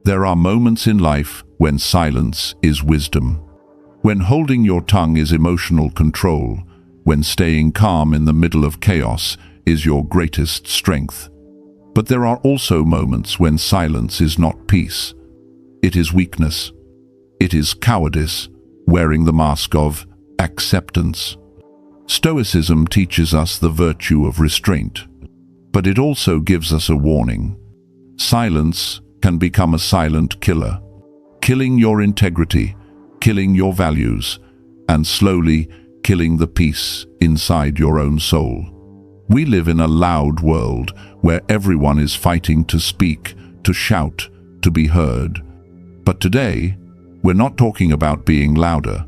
There are moments in life when silence is wisdom, when holding your tongue is emotional control, when staying calm in the middle of chaos is your greatest strength. But there are also moments when silence is not peace. It is weakness. It is cowardice, wearing the mask of acceptance. Stoicism teaches us the virtue of restraint, but it also gives us a warning. Silence can become a silent killer, killing your integrity, killing your values, and slowly killing the peace inside your own soul. We live in a loud world where everyone is fighting to speak, to shout, to be heard. But today, we're not talking about being louder.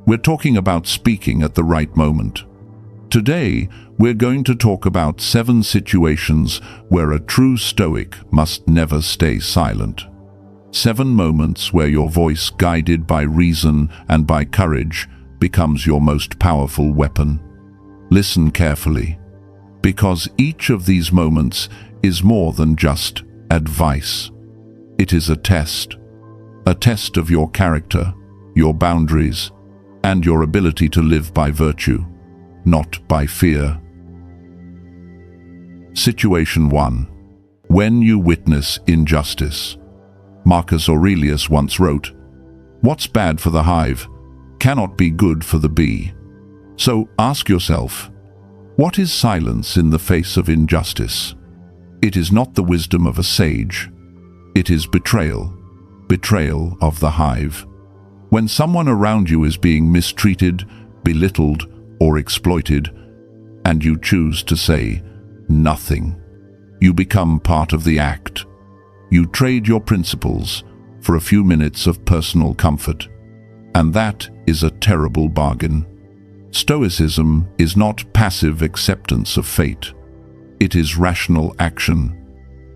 We're talking about speaking at the right moment. Today, we're going to talk about 7 situations where a true Stoic must never stay silent. 7 moments where your voice, guided by reason and by courage, becomes your most powerful weapon. Listen carefully, because each of these moments is more than just advice. It is a test of your character, your boundaries, and your ability to live by virtue, not by fear. Situation 1. When you witness injustice. Marcus Aurelius once wrote, "What's bad for the hive cannot be good for the bee." So ask yourself, what is silence in the face of injustice? It is not the wisdom of a sage. It is betrayal of the hive. When someone around you is being mistreated, belittled, or exploited, and you choose to say nothing, you become part of the act. You trade your principles for a few minutes of personal comfort, and that is a terrible bargain. Stoicism is not passive acceptance of fate. It is rational action.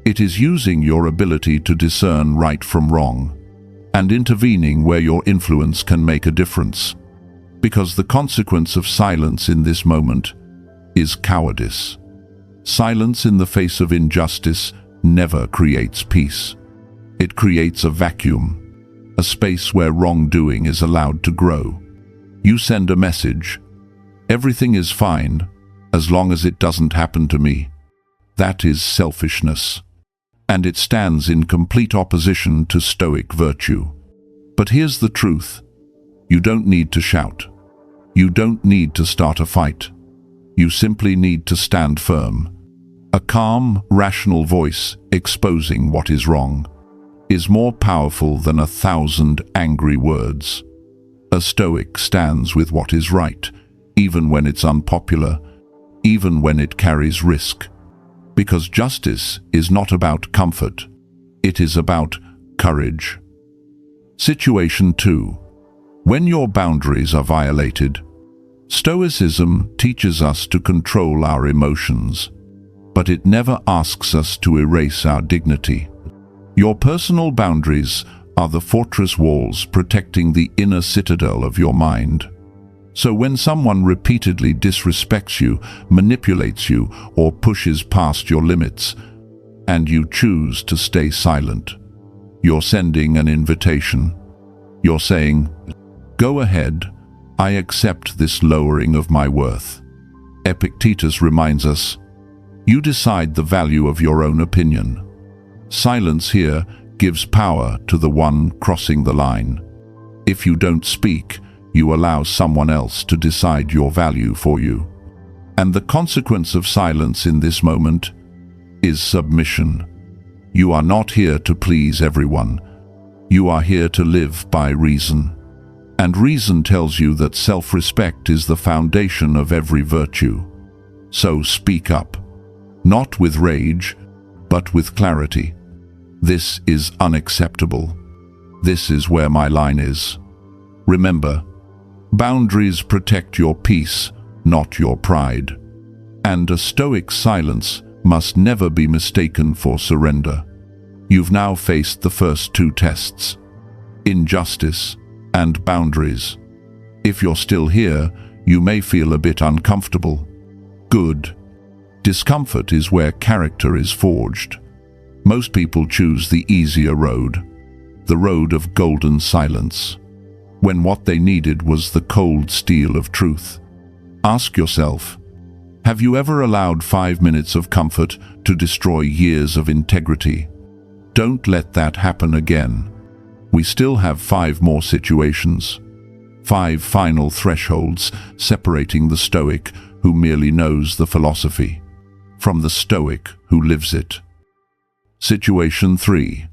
It is using your ability to discern right from wrong and intervening where your influence can make a difference. Because the consequence of silence in this moment is cowardice. Silence in the face of injustice never creates peace. It creates a vacuum, a space where wrongdoing is allowed to grow. You send a message, "Everything is fine as long as it doesn't happen to me." That is selfishness, and it stands in complete opposition to Stoic virtue. But here's the truth. You don't need to shout. You don't need to start a fight. You simply need to stand firm. A calm, rational voice exposing what is wrong is more powerful than 1,000 angry words. A Stoic stands with what is right, even when it's unpopular, even when it carries risk. Because justice is not about comfort, it is about courage. Situation 2. When your boundaries are violated. Stoicism teaches us to control our emotions, but it never asks us to erase our dignity. Your personal boundaries are the fortress walls protecting the inner citadel of your mind. So when someone repeatedly disrespects you, manipulates you, or pushes past your limits, and you choose to stay silent, you're sending an invitation. You're saying, "Go ahead, I accept this lowering of my worth." Epictetus reminds us, you decide the value of your own opinion. Silence here gives power to the one crossing the line. If you don't speak, you allow someone else to decide your value for you. And the consequence of silence in this moment is submission. You are not here to please everyone. You are here to live by reason. And reason tells you that self-respect is the foundation of every virtue. So speak up, not with rage, but with clarity. This is unacceptable. This is where my line is. Remember, boundaries protect your peace, not your pride. And a Stoic silence must never be mistaken for surrender. You've now faced the first 2 tests, injustice and boundaries. If you're still here, you may feel a bit uncomfortable. Good. Discomfort is where character is forged. Most people choose the easier road, the road of golden silence, when what they needed was the cold steel of truth. Ask yourself, have you ever allowed 5 minutes of comfort to destroy years of integrity? Don't let that happen again. We still have 5 more situations. 5 final thresholds separating the Stoic who merely knows the philosophy from the Stoic who lives it. Situation 3.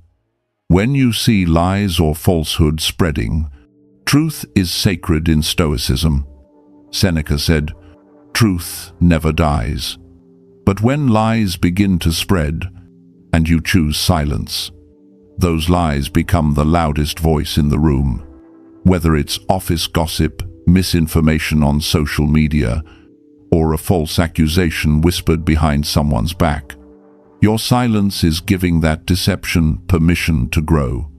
When you see lies or falsehood spreading, truth is sacred in Stoicism. Seneca said, "Truth never dies." But when lies begin to spread, and you choose silence, those lies become the loudest voice in the room. Whether it's office gossip, misinformation on social media, or a false accusation whispered behind someone's back, your silence is giving that deception permission to grow.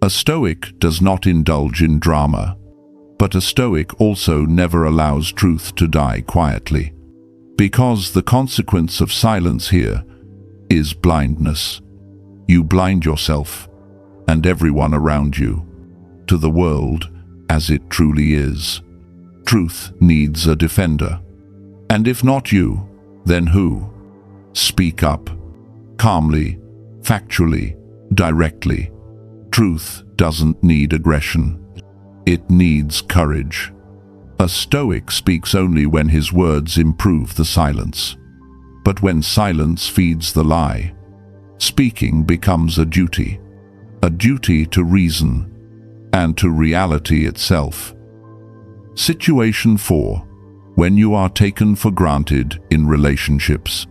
A Stoic does not indulge in drama, but a Stoic also never allows truth to die quietly, because the consequence of silence here is blindness. You blind yourself and everyone around you to the world as it truly is. Truth needs a defender. And if not you, then who? Speak up. Calmly, factually, directly. Truth doesn't need aggression. It needs courage. A Stoic speaks only when his words improve the silence. But when silence feeds the lie, speaking becomes a duty to reason and to reality itself. Situation 4. When you are taken for granted in relationships.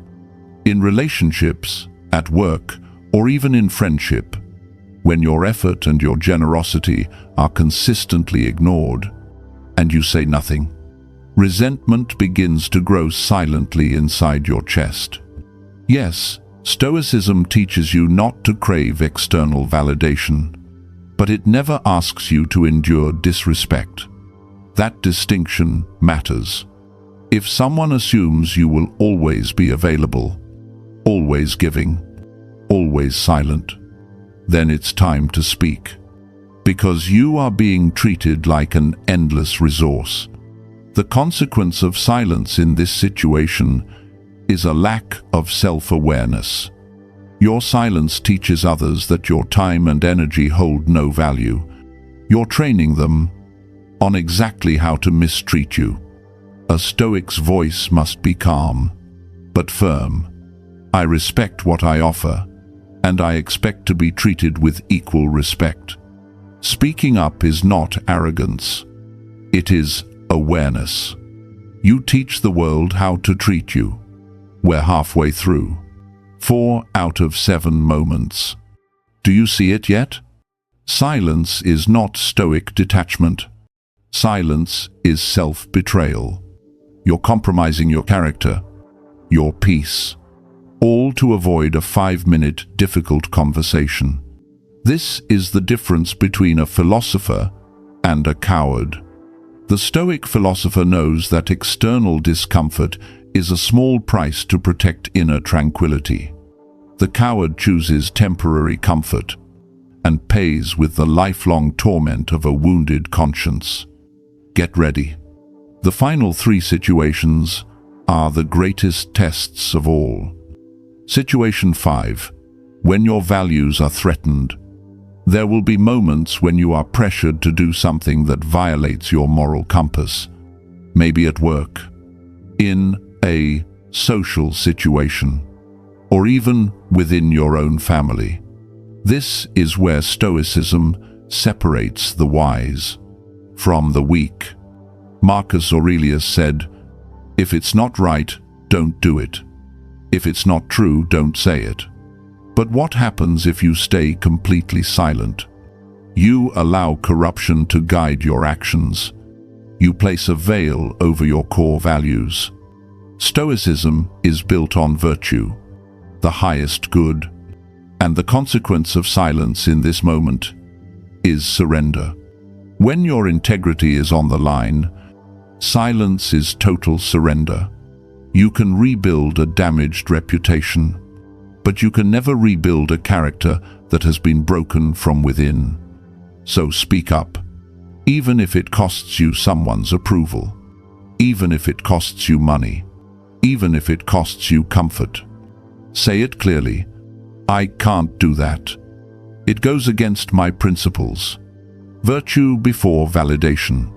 In relationships, at work, or even in friendship, when your effort and your generosity are consistently ignored, and you say nothing, resentment begins to grow silently inside your chest. Yes, Stoicism teaches you not to crave external validation, but it never asks you to endure disrespect. That distinction matters. If someone assumes you will always be available, always giving, always silent, then it's time to speak, because you are being treated like an endless resource. The consequence of silence in this situation is a lack of self-awareness. Your silence teaches others that your time and energy hold no value. You're training them on exactly how to mistreat you. A Stoic's voice must be calm, but firm. I respect what I offer, and I expect to be treated with equal respect. Speaking up is not arrogance. It is awareness. You teach the world how to treat you. We're halfway through. 4 out of 7 moments. Do you see it yet? Silence is not Stoic detachment. Silence is self-betrayal. You're compromising your character, your peace, all to avoid a 5-minute difficult conversation. This is the difference between a philosopher and a coward. The Stoic philosopher knows that external discomfort is a small price to protect inner tranquility. The coward chooses temporary comfort and pays with the lifelong torment of a wounded conscience. Get ready. The final 3 situations are the greatest tests of all. Situation 5. When your values are threatened. There will be moments when you are pressured to do something that violates your moral compass. Maybe at work, in a social situation, or even within your own family. This is where Stoicism separates the wise from the weak. Marcus Aurelius said, "If it's not right, don't do it. If it's not true, don't say it." But what happens if you stay completely silent? You allow corruption to guide your actions. You place a veil over your core values. Stoicism is built on virtue, the highest good, and the consequence of silence in this moment is surrender. When your integrity is on the line, silence is total surrender. You can rebuild a damaged reputation, but you can never rebuild a character that has been broken from within. So speak up, even if it costs you someone's approval, even if it costs you money, even if it costs you comfort. Say it clearly. I can't do that. It goes against my principles. Virtue before validation.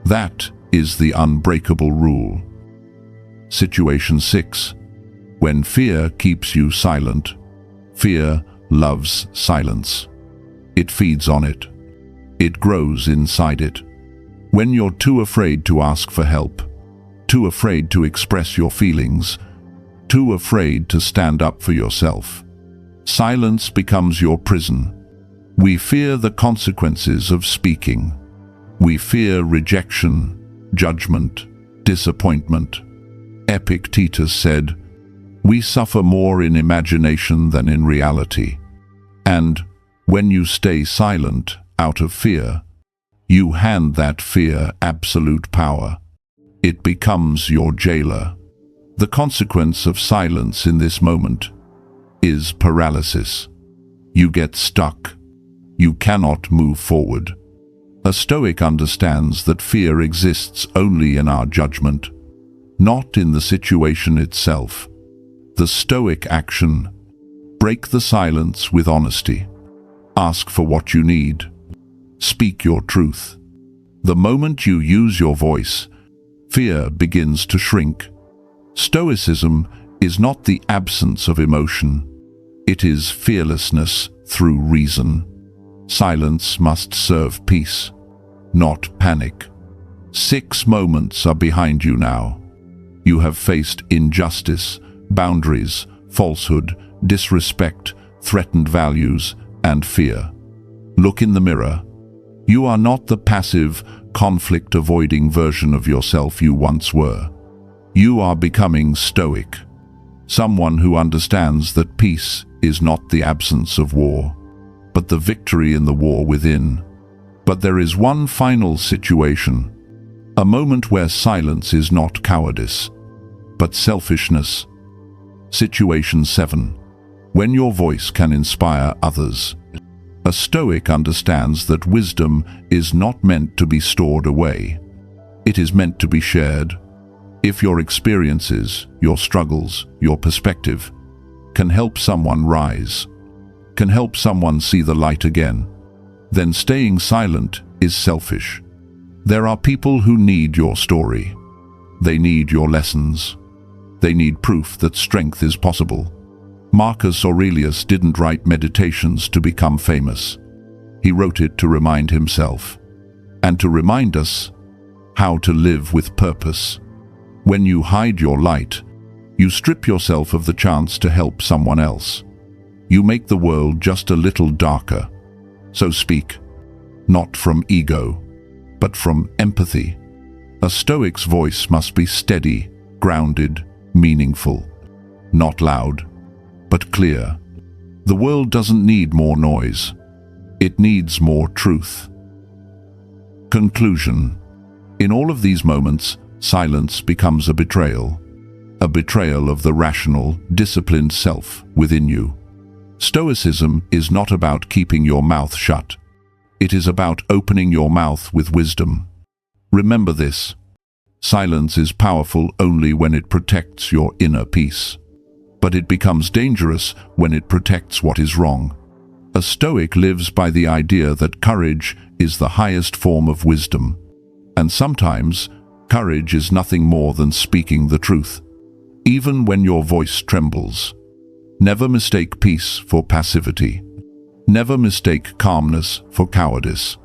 That is the unbreakable rule. Situation 6. When fear keeps you silent. Fear loves silence. It feeds on it. It grows inside it. When you're too afraid to ask for help, too afraid to express your feelings, too afraid to stand up for yourself, silence becomes your prison. We fear the consequences of speaking. We fear rejection, judgment, disappointment. Epictetus said, "We suffer more in imagination than in reality." And when you stay silent out of fear, you hand that fear absolute power. It becomes your jailer. The consequence of silence in this moment is paralysis. You get stuck. You cannot move forward. A Stoic understands that fear exists only in our judgment, not in the situation itself. The Stoic action: break the silence with honesty. Ask for what you need. Speak your truth. The moment you use your voice, fear begins to shrink. Stoicism is not the absence of emotion. It is fearlessness through reason. Silence must serve peace, not panic. 6 moments are behind you now. You have faced injustice, boundaries, falsehood, disrespect, threatened values, and fear. Look in the mirror. You are not the passive, conflict-avoiding version of yourself you once were. You are becoming Stoic, someone who understands that peace is not the absence of war, but the victory in the war within. But there is one final situation, a moment where silence is not cowardice, but selfishness. Situation 7. When your voice can inspire others. A Stoic understands that wisdom is not meant to be stored away. It is meant to be shared. If your experiences, your struggles, your perspective can help someone rise, can help someone see the light again, then staying silent is selfish. There are people who need your story. They need your lessons. They need proof that strength is possible. Marcus Aurelius didn't write Meditations to become famous. He wrote it to remind himself, and to remind us how to live with purpose. When you hide your light, you strip yourself of the chance to help someone else. You make the world just a little darker. So speak, not from ego, but from empathy. A Stoic's voice must be steady, grounded, meaningful, not loud, but clear. The world doesn't need more noise. It needs more truth. Conclusion. In all of these moments, silence becomes a betrayal of the rational, disciplined self within you. Stoicism is not about keeping your mouth shut. It is about opening your mouth with wisdom. Remember this. Silence is powerful only when it protects your inner peace. But it becomes dangerous when it protects what is wrong. A Stoic lives by the idea that courage is the highest form of wisdom. And sometimes, courage is nothing more than speaking the truth, even when your voice trembles. Never mistake peace for passivity. Never mistake calmness for cowardice.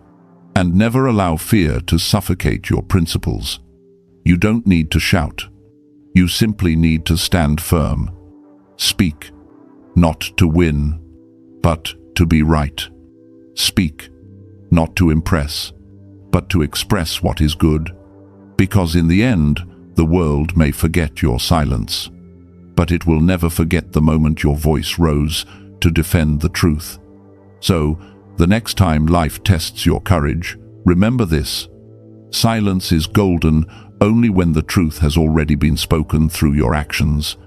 And never allow fear to suffocate your principles. You don't need to shout. You simply need to stand firm. Speak, not to win, but to be right. Speak, not to impress, but to express what is good. Because in the end, the world may forget your silence, but it will never forget the moment your voice rose to defend the truth. So, the next time life tests your courage, remember this. Silence is golden only when the truth has already been spoken through your actions.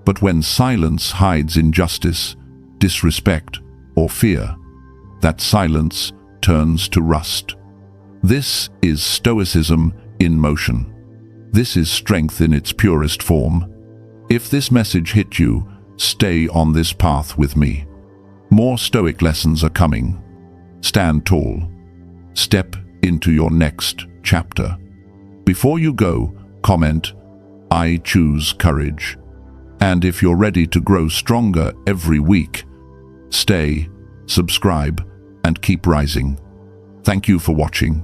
But when silence hides injustice, disrespect, or fear, that silence turns to rust. This is Stoicism in motion. This is strength in its purest form. If this message hit you, stay on this path with me. More Stoic lessons are coming. Stand tall. Step into your next chapter. Before you go, comment, "I choose courage." And if you're ready to grow stronger every week, stay, subscribe, and keep rising. Thank you for watching.